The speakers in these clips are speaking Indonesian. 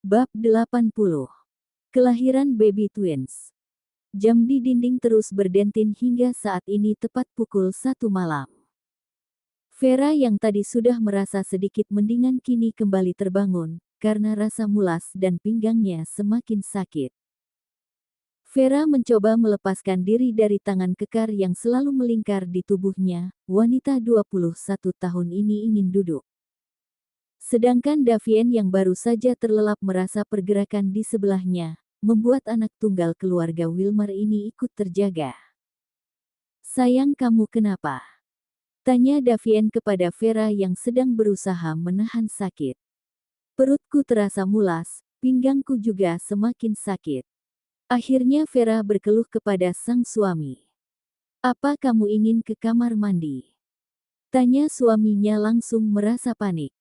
Bab 80. Kelahiran baby twins. Jam di dinding terus berdentin hingga saat ini tepat pukul 1 malam. Vera yang tadi sudah merasa sedikit mendingan kini kembali terbangun, karena rasa mulas dan pinggangnya semakin sakit. Vera mencoba melepaskan diri dari tangan kekar yang selalu melingkar di tubuhnya. Wanita 21 tahun ini ingin duduk. Sedangkan Davien yang baru saja terlelap merasa pergerakan di sebelahnya, membuat anak tunggal keluarga Wilmer ini ikut terjaga. "Sayang, kamu kenapa?" tanya Davien kepada Vera yang sedang berusaha menahan sakit. "Perutku terasa mulas, pinggangku juga semakin sakit." Akhirnya Vera berkeluh kepada sang suami. "Apa kamu ingin ke kamar mandi?" tanya suaminya langsung merasa panik.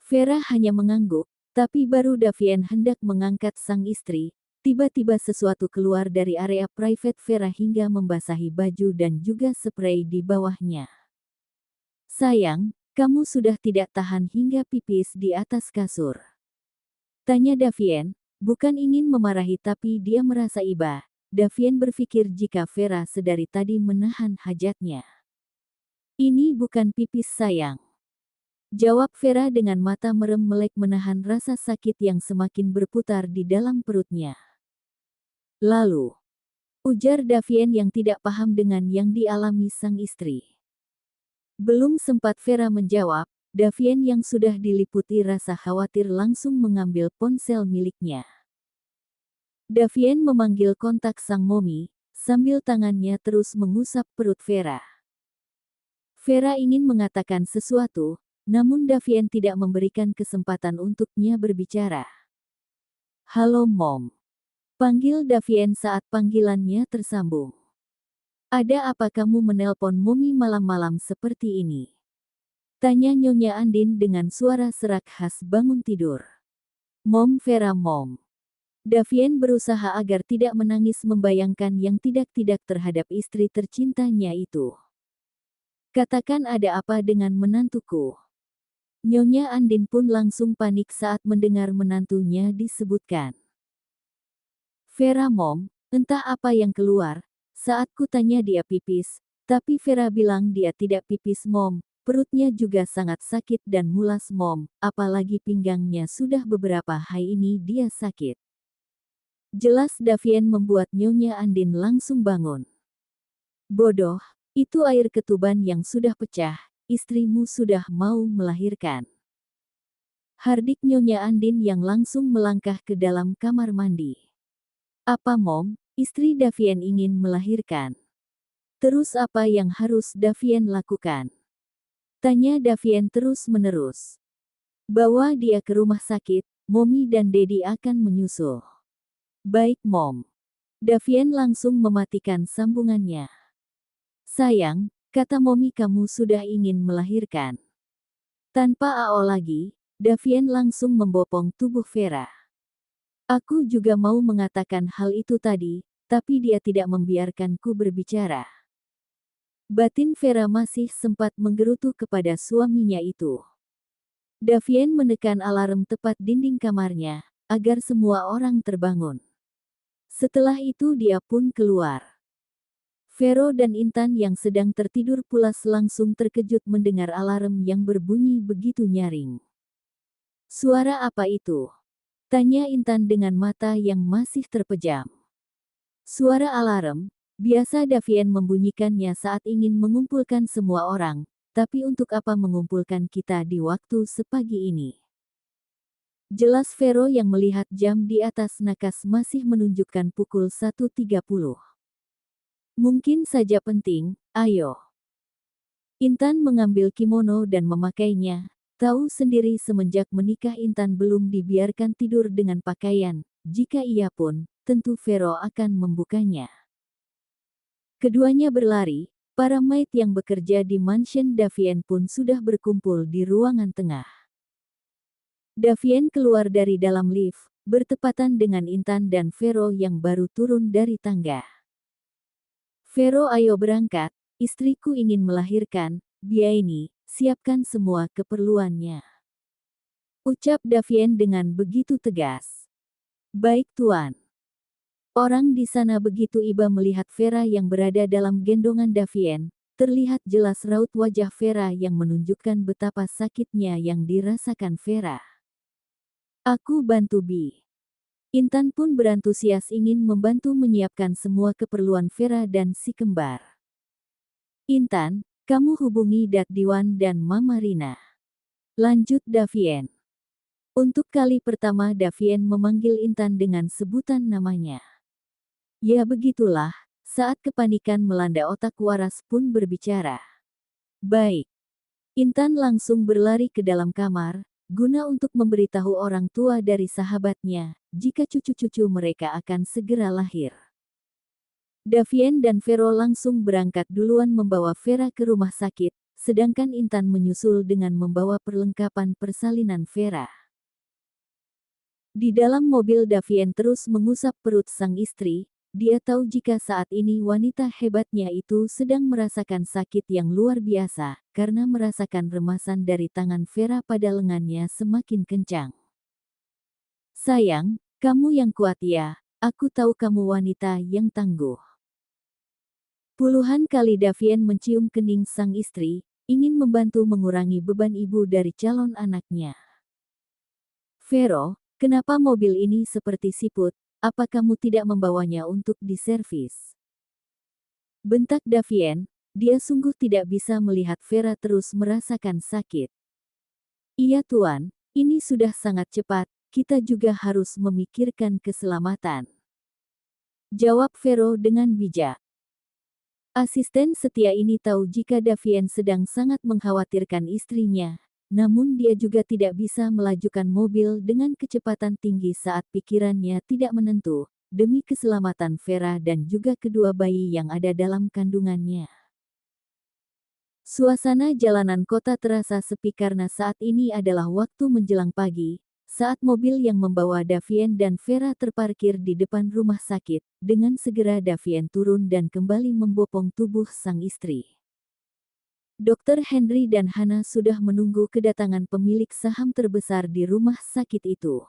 Vera hanya mengangguk, tapi baru Davien hendak mengangkat sang istri, tiba-tiba sesuatu keluar dari area private Vera hingga membasahi baju dan juga spray di bawahnya. "Sayang, kamu sudah tidak tahan hingga pipis di atas kasur?" tanya Davien, bukan ingin memarahi tapi dia merasa iba. Davien berpikir jika Vera sedari tadi menahan hajatnya. "Ini bukan pipis, sayang," jawab Vera dengan mata merem melek menahan rasa sakit yang semakin berputar di dalam perutnya. "Lalu?" ujar Davien yang tidak paham dengan yang dialami sang istri. Belum sempat Vera menjawab, Davien yang sudah diliputi rasa khawatir langsung mengambil ponsel miliknya. Davien memanggil kontak sang Momi, sambil tangannya terus mengusap perut Vera. Vera ingin mengatakan sesuatu, namun Davien tidak memberikan kesempatan untuknya berbicara. "Halo Mom," panggil Davien saat panggilannya tersambung. "Ada apa kamu menelpon Momi malam-malam seperti ini?" tanya Nyonya Andin dengan suara serak khas bangun tidur. "Mom, Vera, Mom." Davien berusaha agar tidak menangis membayangkan yang tidak-tidak terhadap istri tercintanya itu. "Katakan ada apa dengan menantuku?" Nyonya Andin pun langsung panik saat mendengar menantunya disebutkan. "Vera, Mom, entah apa yang keluar, saat ku tanya dia pipis, tapi Vera bilang dia tidak pipis, Mom. Perutnya juga sangat sakit dan mulas, Mom, apalagi pinggangnya sudah beberapa hari ini dia sakit." Jelas Davien membuat Nyonya Andin langsung bangun. "Bodoh, itu air ketuban yang sudah pecah, istrimu sudah mau melahirkan," hardik Nyonya Andin yang langsung melangkah ke dalam kamar mandi. "Apa Mom, istri Davien ingin melahirkan? Terus apa yang harus Davien lakukan?" tanya Davien terus-menerus. "Bawa dia ke rumah sakit, Mommy dan Daddy akan menyusul." "Baik Mom." Davien langsung mematikan sambungannya. "Sayang, kata Mommy kamu sudah ingin melahirkan." Tanpa AO lagi, Davien langsung membopong tubuh Vera. "Aku juga mau mengatakan hal itu tadi, tapi dia tidak membiarkanku berbicara." Batin Vera masih sempat menggerutu kepada suaminya itu. Davien menekan alarm tepat dinding kamarnya, agar semua orang terbangun. Setelah itu dia pun keluar. Vero dan Intan yang sedang tertidur pulas langsung terkejut mendengar alarm yang berbunyi begitu nyaring. "Suara apa itu?" tanya Intan dengan mata yang masih terpejam. "Suara alarm, biasa Davien membunyikannya saat ingin mengumpulkan semua orang, tapi untuk apa mengumpulkan kita di waktu sepagi ini?" Jelas Vero yang melihat jam di atas nakas masih menunjukkan pukul 1.30. "Mungkin saja penting, ayo." Intan mengambil kimono dan memakainya. Tahu sendiri semenjak menikah Intan belum dibiarkan tidur dengan pakaian, jika iya pun, tentu Vero akan membukanya. Keduanya berlari, para maid yang bekerja di mansion Davien pun sudah berkumpul di ruangan tengah. Davien keluar dari dalam lift, bertepatan dengan Intan dan Vero yang baru turun dari tangga. "Vero, ayo berangkat, istriku ingin melahirkan, Biaini, siapkan semua keperluannya." Ucap Davien dengan begitu tegas. Baik Tuan. Orang di sana begitu iba melihat Vera yang berada dalam gendongan Davien, terlihat jelas raut wajah Vera yang menunjukkan betapa sakitnya yang dirasakan Vera. Aku bantu Bi. Intan pun berantusias ingin membantu menyiapkan semua keperluan Vera dan si kembar. Intan, kamu hubungi Diwan dan Mama Rina. Lanjut Davien. Untuk kali pertama Davien memanggil Intan dengan sebutan namanya. Ya begitulah, saat kepanikan melanda otak waras pun berbicara. Baik. Intan langsung berlari ke dalam kamar, guna untuk memberitahu orang tua dari sahabatnya, jika cucu-cucu mereka akan segera lahir. Davien dan Vero langsung berangkat duluan membawa Vera ke rumah sakit, sedangkan Intan menyusul dengan membawa perlengkapan persalinan Vera. Di dalam mobil Davien terus mengusap perut sang istri, dia tahu jika saat ini wanita hebatnya itu sedang merasakan sakit yang luar biasa, karena merasakan remasan dari tangan Vera pada lengannya semakin kencang. Sayang, kamu yang kuat ya, aku tahu kamu wanita yang tangguh. Puluhan kali Davien mencium kening sang istri, ingin membantu mengurangi beban ibu dari calon anaknya. Vero, kenapa mobil ini seperti siput? Apa kamu tidak membawanya untuk diservis? Bentak Davien, dia sungguh tidak bisa melihat Vera terus merasakan sakit. Iya Tuan, ini sudah sangat cepat, kita juga harus memikirkan keselamatan. Jawab Vero dengan bijak. Asisten setia ini tahu jika Davien sedang sangat mengkhawatirkan istrinya, namun dia juga tidak bisa melajukan mobil dengan kecepatan tinggi saat pikirannya tidak menentu, demi keselamatan Vera dan juga kedua bayi yang ada dalam kandungannya. Suasana jalanan kota terasa sepi karena saat ini adalah waktu menjelang pagi, saat mobil yang membawa Davien dan Vera terparkir di depan rumah sakit, dengan segera Davien turun dan kembali membopong tubuh sang istri. Dr. Henry dan Hana sudah menunggu kedatangan pemilik saham terbesar di rumah sakit itu.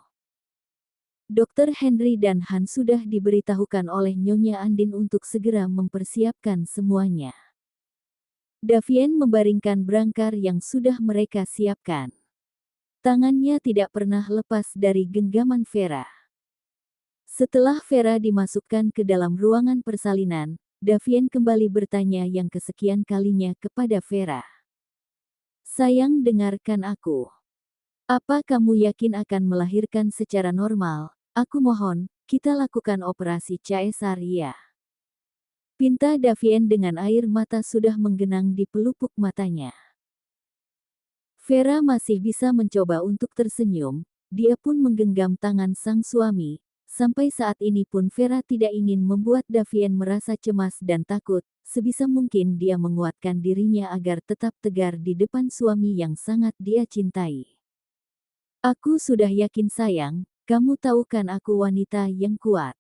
Dr. Henry dan Han sudah diberitahukan oleh Nyonya Andin untuk segera mempersiapkan semuanya. Davien membaringkan brangkar yang sudah mereka siapkan. Tangannya tidak pernah lepas dari genggaman Vera. Setelah Vera dimasukkan ke dalam ruangan persalinan, Davien kembali bertanya yang kesekian kalinya kepada Vera. Sayang, dengarkan aku. Apa kamu yakin akan melahirkan secara normal? Aku mohon, kita lakukan operasi caesaria. Pinta Davien dengan air mata sudah menggenang di pelupuk matanya. Vera masih bisa mencoba untuk tersenyum, dia pun menggenggam tangan sang suami. Sampai saat ini pun Vera tidak ingin membuat Davien merasa cemas dan takut, sebisa mungkin dia menguatkan dirinya agar tetap tegar di depan suami yang sangat dia cintai. Aku sudah yakin sayang, kamu tahu kan aku wanita yang kuat.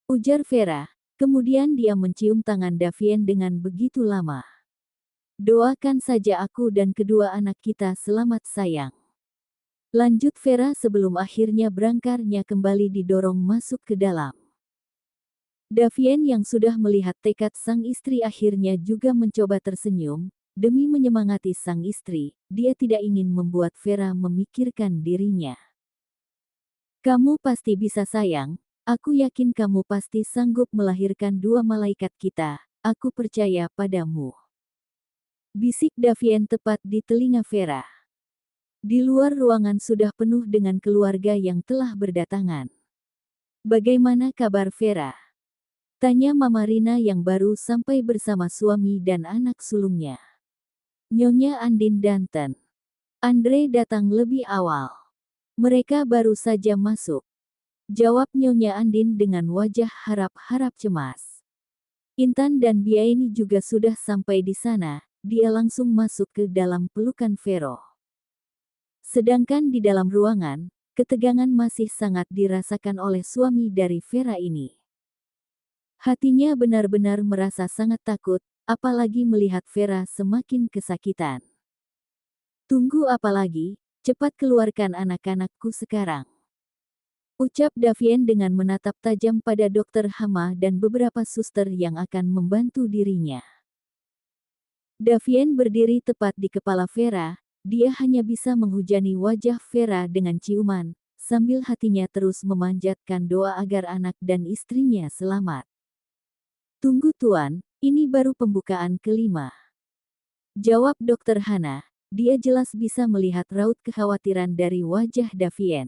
Ujar Vera, kemudian dia mencium tangan Davien dengan begitu lama. Doakan saja aku dan kedua anak kita selamat sayang. Lanjut Vera sebelum akhirnya brangkarnya kembali didorong masuk ke dalam. Davien yang sudah melihat tekad sang istri akhirnya juga mencoba tersenyum, demi menyemangati sang istri, dia tidak ingin membuat Vera memikirkan dirinya. Kamu pasti bisa sayang, aku yakin kamu pasti sanggup melahirkan dua malaikat kita, aku percaya padamu. Bisik Davien tepat di telinga Vera. Di luar ruangan sudah penuh dengan keluarga yang telah berdatangan. Bagaimana kabar Vera? Tanya Mama Rina yang baru sampai bersama suami dan anak sulungnya. Nyonya Andin Danten. Andre datang lebih awal. Mereka baru saja masuk. Jawab Nyonya Andin dengan wajah harap-harap cemas. Intan dan Biaini juga sudah sampai di sana, dia langsung masuk ke dalam pelukan Vero. Sedangkan di dalam ruangan, ketegangan masih sangat dirasakan oleh suami dari Vera ini. Hatinya benar-benar merasa sangat takut, apalagi melihat Vera semakin kesakitan. Tunggu apa lagi, Cepat keluarkan anak-anakku sekarang. Ucap Davien dengan menatap tajam pada Dokter Hama dan beberapa suster yang akan membantu dirinya. Davien berdiri tepat di kepala Vera, dia hanya bisa menghujani wajah Vera dengan ciuman, sambil hatinya terus memanjatkan doa agar anak dan istrinya selamat. Tunggu Tuan, ini baru pembukaan kelima. Jawab Dokter Hana, dia jelas bisa melihat raut kekhawatiran dari wajah Davien.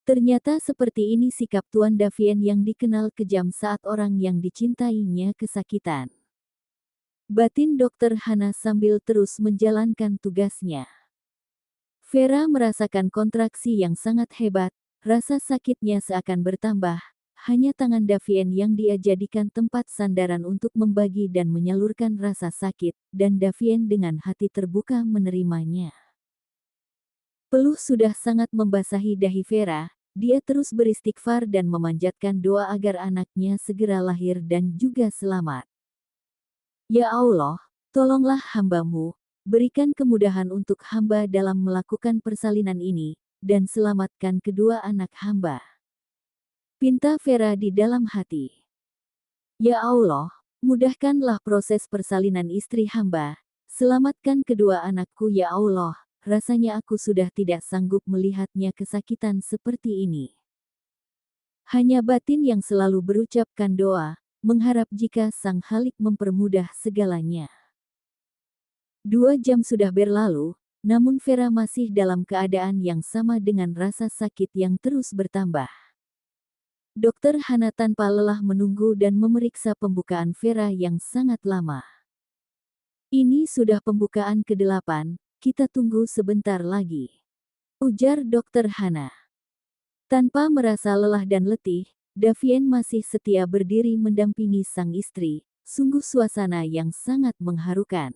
Ternyata seperti ini sikap Tuan Davien yang dikenal kejam saat orang yang dicintainya kesakitan. Batin Dokter Hana sambil terus menjalankan tugasnya. Vera merasakan kontraksi yang sangat hebat, rasa sakitnya seakan bertambah. Hanya tangan Davien yang dia jadikan tempat sandaran untuk membagi dan menyalurkan rasa sakit, dan Davien dengan hati terbuka menerimanya. Peluh sudah sangat membasahi dahi Vera, dia terus beristighfar dan memanjatkan doa agar anaknya segera lahir dan juga selamat. Ya Allah, tolonglah hamba-Mu, berikan kemudahan untuk hamba dalam melakukan persalinan ini, dan selamatkan kedua anak hamba. Pinta Vera di dalam hati. Ya Allah, mudahkanlah proses persalinan istri hamba, selamatkan kedua anakku ya Allah, rasanya aku sudah tidak sanggup melihatnya kesakitan seperti ini. Hanya batin yang selalu berucapkan doa, mengharap jika Sang Khalik mempermudah segalanya. 2 jam sudah berlalu, namun Vera masih dalam keadaan yang sama dengan rasa sakit yang terus bertambah. Dokter Hana tanpa lelah menunggu dan memeriksa pembukaan Vera yang sangat lama. Ini sudah pembukaan ke-8, kita tunggu sebentar lagi. Ujar Dokter Hana. Tanpa merasa lelah dan letih, Davien masih setia berdiri mendampingi sang istri, sungguh suasana yang sangat mengharukan.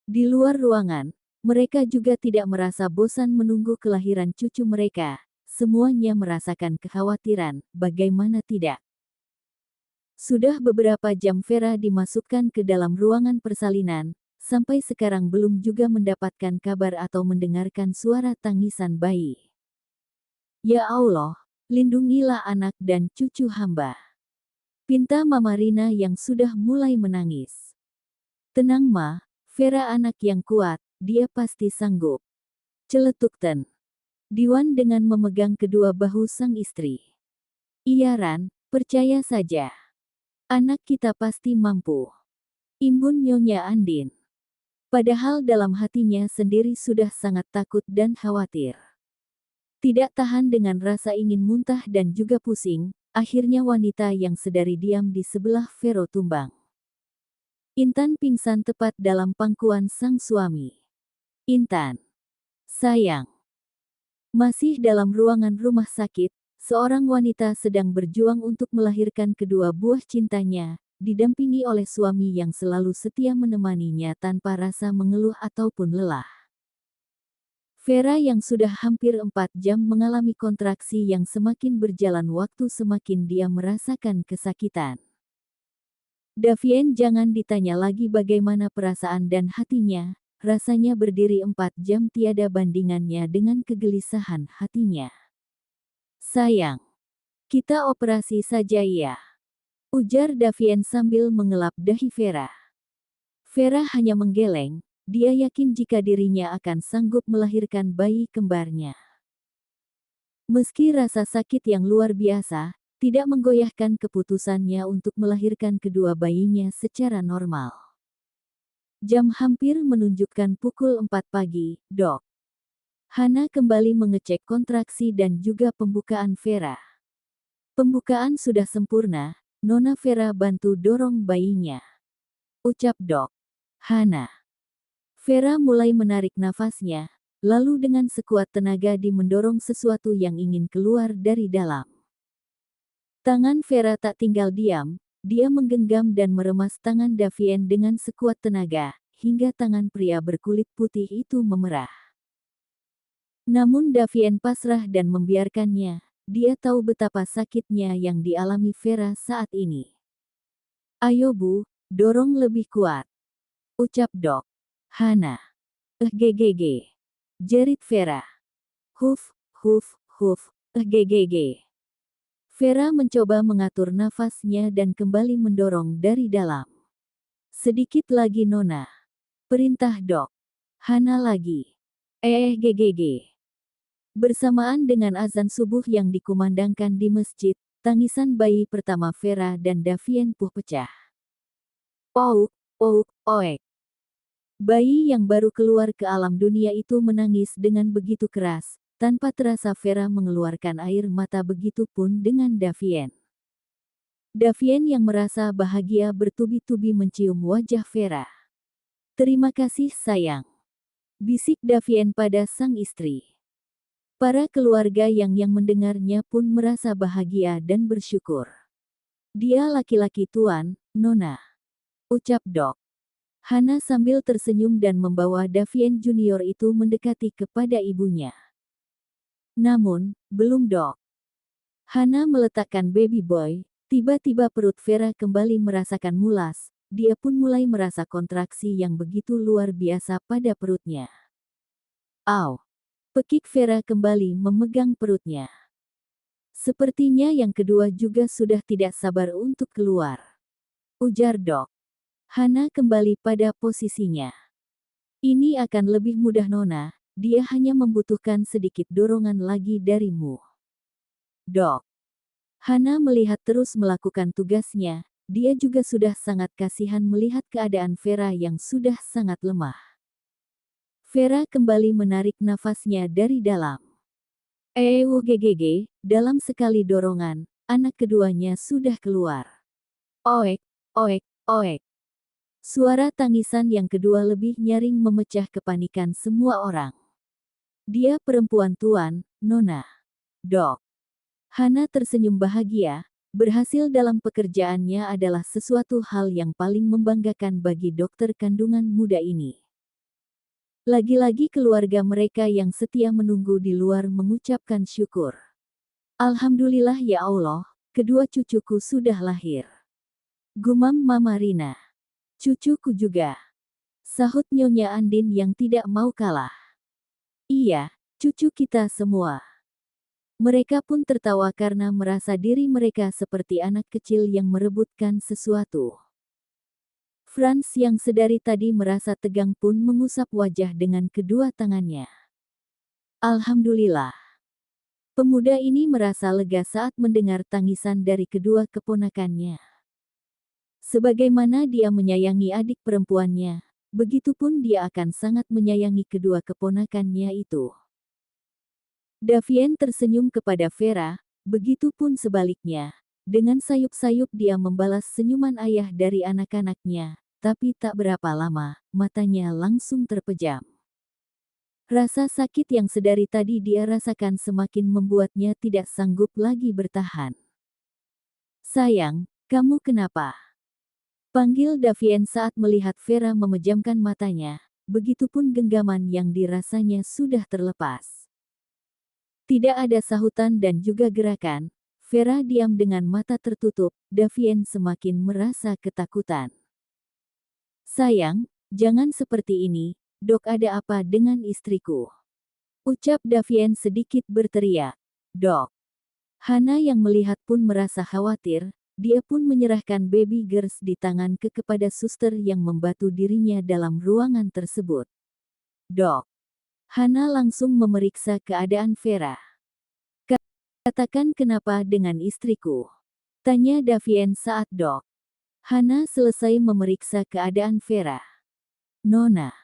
Di luar ruangan, mereka juga tidak merasa bosan menunggu kelahiran cucu mereka. Semuanya merasakan kekhawatiran, bagaimana tidak. Sudah beberapa jam Vera dimasukkan ke dalam ruangan persalinan, sampai sekarang belum juga mendapatkan kabar atau mendengarkan suara tangisan bayi. Ya Allah, lindungilah anak dan cucu hamba. Pinta Mama Rina yang sudah mulai menangis. Tenang Ma, Vera anak yang kuat, dia pasti sanggup. Celetuk Ten. Diwan dengan memegang kedua bahu sang istri. Iya Ran, percaya saja. Anak kita pasti mampu. Imbun Nyonya Andin. Padahal dalam hatinya sendiri sudah sangat takut dan khawatir. Tidak tahan dengan rasa ingin muntah dan juga pusing, akhirnya wanita yang sedari diam di sebelah Vero tumbang. Intan pingsan tepat dalam pangkuan sang suami. Intan. Sayang. Masih dalam ruangan rumah sakit, seorang wanita sedang berjuang untuk melahirkan kedua buah cintanya, didampingi oleh suami yang selalu setia menemaninya tanpa rasa mengeluh ataupun lelah. Vera yang sudah hampir 4 jam mengalami kontraksi yang semakin berjalan waktu semakin dia merasakan kesakitan. Davien jangan ditanya lagi bagaimana perasaan dan hatinya. Rasanya berdiri 4 jam tiada bandingannya dengan kegelisahan hatinya. Sayang, kita operasi saja ya. Ujar Davien sambil mengelap dahi Vera. Vera hanya menggeleng, dia yakin jika dirinya akan sanggup melahirkan bayi kembarnya. Meski rasa sakit yang luar biasa, tidak menggoyahkan keputusannya untuk melahirkan kedua bayinya secara normal. Jam hampir menunjukkan pukul 4 pagi, Dok. Hana kembali mengecek kontraksi dan juga pembukaan Vera. Pembukaan sudah sempurna, Nona Vera bantu dorong bayinya. Ucap Dok. Hana. Vera mulai menarik nafasnya, lalu dengan sekuat tenaga mendorong sesuatu yang ingin keluar dari dalam. Tangan Vera tak tinggal diam. Dia menggenggam dan meremas tangan Davien dengan sekuat tenaga, hingga tangan pria berkulit putih itu memerah. Namun Davien pasrah dan membiarkannya, dia tahu betapa sakitnya yang dialami Vera saat ini. Ayo Bu, dorong lebih kuat. Ucap Dok. Hana. GGG. Jerit Vera. Huf, huf, huf, GGG. Vera mencoba mengatur nafasnya dan kembali mendorong dari dalam. Sedikit lagi Nona. Perintah dok. Hana lagi. GGG. Bersamaan dengan azan subuh yang dikumandangkan di masjid, tangisan bayi pertama Vera dan Davien Puh pecah. Ouk, ouk, oek. Bayi yang baru keluar ke alam dunia itu menangis dengan begitu keras, tanpa terasa Vera mengeluarkan air mata, begitu pun dengan Davien. Davien yang merasa bahagia bertubi-tubi mencium wajah Vera. Terima kasih sayang, bisik Davien pada sang istri. Para keluarga yang mendengarnya pun merasa bahagia dan bersyukur. Dia laki-laki tuan, Nona. Ucap dok. Hana sambil tersenyum dan membawa Davien Junior itu mendekati kepada ibunya. Namun, belum dok. Hana meletakkan baby boy, tiba-tiba perut Vera kembali merasakan mulas, dia pun mulai merasa kontraksi yang begitu luar biasa pada perutnya. Au! Pekik Vera kembali memegang perutnya. Sepertinya yang kedua juga sudah tidak sabar untuk keluar. Ujar dok. Hana kembali pada posisinya. Ini akan lebih mudah Nona, dia hanya membutuhkan sedikit dorongan lagi darimu. Dok. Hana melihat terus melakukan tugasnya, dia juga sudah sangat kasihan melihat keadaan Vera yang sudah sangat lemah. Vera kembali menarik nafasnya dari dalam. GGG, dalam sekali dorongan, anak keduanya sudah keluar. Oek, oek, oek. Suara tangisan yang kedua lebih nyaring memecah kepanikan semua orang. Dia perempuan tuan, Nona. Dok. Hana tersenyum bahagia, berhasil dalam pekerjaannya adalah sesuatu hal yang paling membanggakan bagi dokter kandungan muda ini. Lagi-lagi keluarga mereka yang setia menunggu di luar mengucapkan syukur. Alhamdulillah ya Allah, kedua cucuku sudah lahir. Gumam Mama Rina. Cucuku juga. Sahut Nyonya Andin yang tidak mau kalah. Iya, cucu kita semua. Mereka pun tertawa karena merasa diri mereka seperti anak kecil yang merebutkan sesuatu. Franz yang sedari tadi merasa tegang pun mengusap wajah dengan kedua tangannya. Alhamdulillah. Pemuda ini merasa lega saat mendengar tangisan dari kedua keponakannya. Sebagaimana dia menyayangi adik perempuannya, begitupun dia akan sangat menyayangi kedua keponakannya itu. Davien tersenyum kepada Vera, begitupun sebaliknya. Dengan sayup-sayup dia membalas senyuman ayah dari anak-anaknya, tapi tak berapa lama, matanya langsung terpejam. Rasa sakit yang sedari tadi dia rasakan semakin membuatnya tidak sanggup lagi bertahan. Sayang, kamu kenapa? Panggil Davien saat melihat Vera memejamkan matanya, begitupun genggaman yang dirasanya sudah terlepas. Tidak ada sahutan dan juga gerakan, Vera diam dengan mata tertutup, Davien semakin merasa ketakutan. Sayang, jangan seperti ini, dok, ada apa dengan istriku? Ucap Davien sedikit berteriak. Dok. Hana yang melihat pun merasa khawatir. Dia pun menyerahkan baby girls di tangan kepada suster yang membantu dirinya dalam ruangan tersebut. Dok. Hana langsung memeriksa keadaan Vera. Katakan kenapa dengan istriku? Tanya Davien saat dok. Hana selesai memeriksa keadaan Vera. Nona.